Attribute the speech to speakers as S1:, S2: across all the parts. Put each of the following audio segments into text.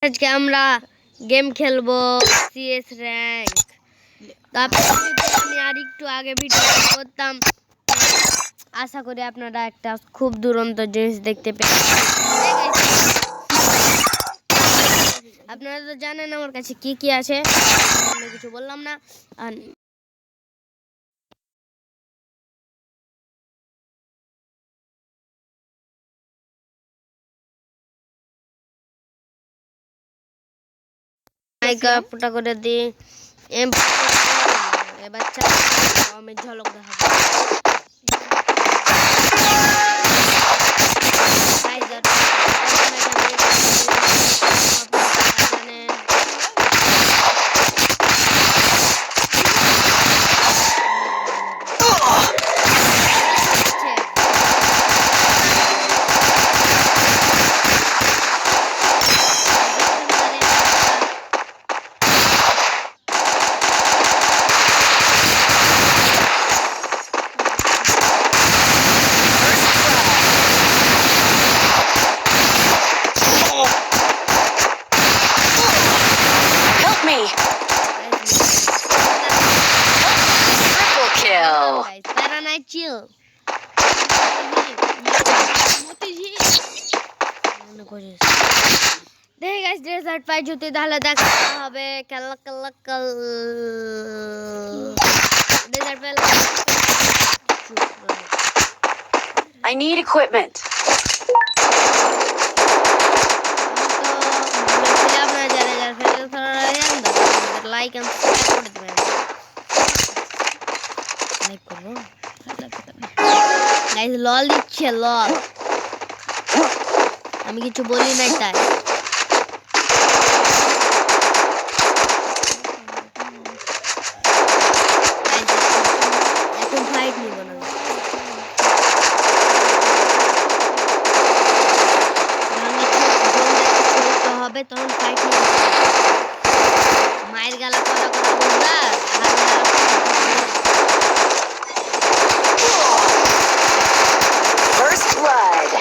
S1: আজকে আমরা গেম খেলবো সিএস র্যাঙ্ক। আমি আর একটু আগে ভিডিও করতাম, আশা করি আপনারা একটা খুব দুরন্ত জিনিস দেখতে পেলেন। আপনারা তো জানেন আমার কাছে কি কি আছে, কিছু বললাম না। মাইকটা করে দিই, এবার আমি ঝলক দেখাবো।
S2: I need equipment.
S1: Like and subscribe. Guys, lol দিচ্ছে lol, আমি কিছু বলি নাই তাই। এখন ফাইট নিব না, হবে তখন ফাইট নিব। মায়ের গালা করা করা বুঝলা।
S2: First blood.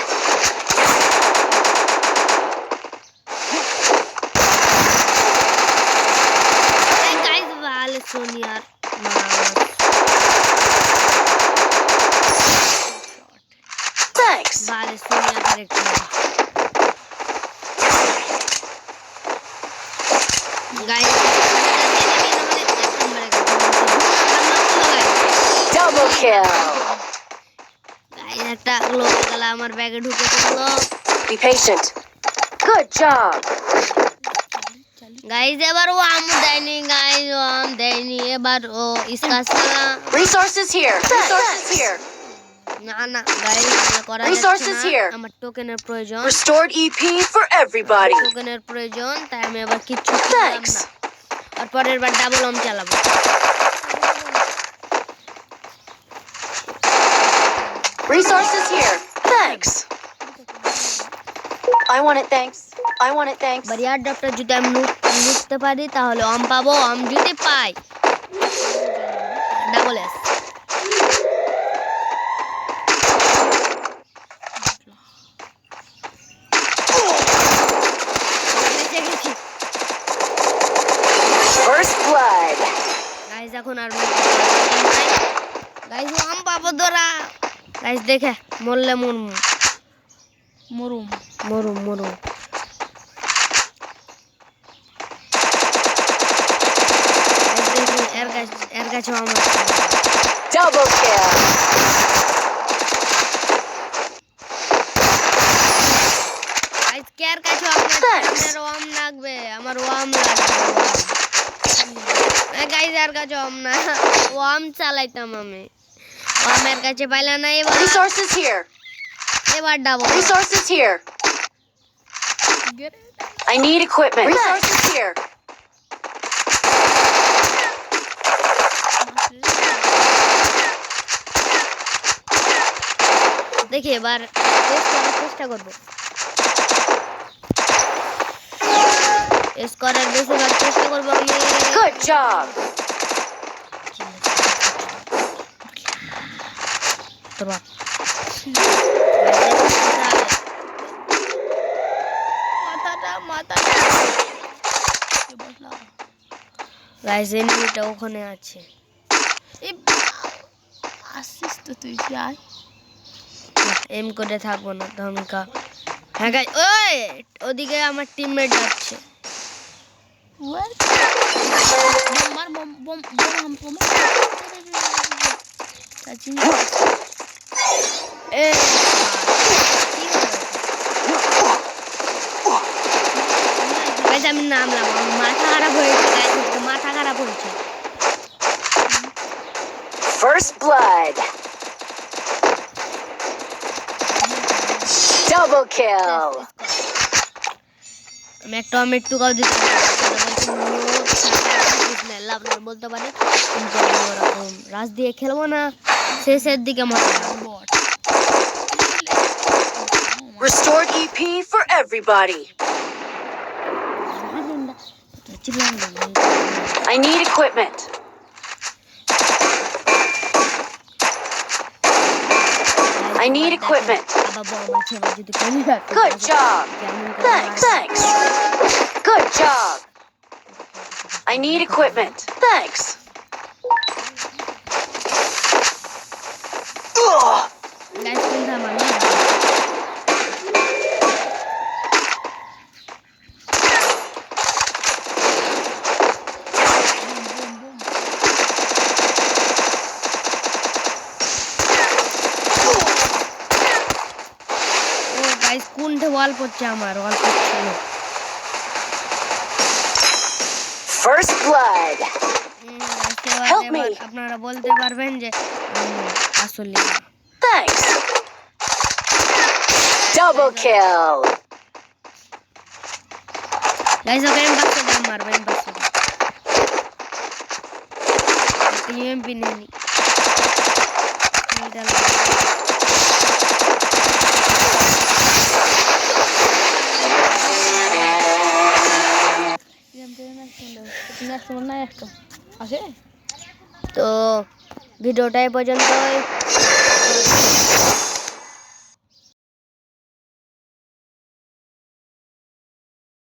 S1: Hey guys, vale Sonia.
S2: Thanks.
S1: Vale Sonia character. Guys,
S2: double kill.
S1: Guys, একটা লোক গলা আমার ব্যাগে ঢুকে পড়ল।
S2: Be patient. Good job.
S1: Guys, এবার ও আম দেয়নি, guys ও আম দেয়নি, এবার ও ইসকা সালা।
S2: Resources here. Resources here.
S1: না না guys, করা
S2: Resources here.
S1: আমার টোকেনের প্রয়োজন।
S2: Restored EP for everybody.
S1: টোকেনের প্রয়োজন, তাই আমি আবার কিচ্ছু কিনলাম না। আর পরের বার ডাবল আম চালাবো।
S2: Resources here. Thanks. I want it, thanks. I want it, thanks.
S1: Barrier doctor যদি আমি লুটতে পারি তাহলে আম পাবো, আম যদি পাই ডাবল এস।
S2: First blood.
S1: গাইস এখন আর গাইস আম পাবো ধরা। গাইস দেখে মরলে মরমু, মরুম মরুম মরুম। এর কাছে আমার
S2: Double kill.
S1: গাইস কেয়ার কাছে আপনার ওয়াম লাগবে, আমার ওয়াম লাগবে। গাইস এর কাছে ওয়াম না, ওয়াম চালাইতাম আমি। ওয়ামের কাছে পাইলা না। এবার
S2: Resources here.
S1: এবার double.
S2: Resources here. I need equipment. Resources here.
S1: দেখি এবার চেষ্টা করবো। স্কোরের বেশি চেষ্টা করবো আমি।
S2: Good job.
S3: মাথা বসলাম
S1: গাইস এনিমিটা ওখানে আছে।
S3: এই আসিস তো তুই যাই
S1: এম করে থাকবো না ধমকা। হ্যাঁ গাইস ওই ওদিকে আমার টিমমেট যাচ্ছে।
S3: মার বম বম বম চাচি
S1: এ গাইস আমি নামলাম, আমার মাথা খারাপ হয়েছে গাইস, মাথা খারাপ হয়েছে।
S2: First blood. Double kill.
S1: আমি একটা টমেটো দিতে আপনার বলতে পারে কিন্তু আমি ওরকম রাজ দিয়ে খেলবো না, শেষের দিকে মজা।
S3: বট
S2: Restored EP for everybody. I need equipment. I need equipment. Good job. Thanks. Good job. I need equipment. Thanks. Ugh.
S1: কোনটা ওয়াল পড়ছে আমার ওয়াল পড়ছে না।
S2: First blood. Help me.
S1: আপনারা বলতে পারবেন যে আসলে
S2: Thanks. Double kill.
S1: Guys okay এম বাক্স দাম মারবে, এম বাক্স এমপি নেই তো ভিডিওটা এই পর্যন্ত।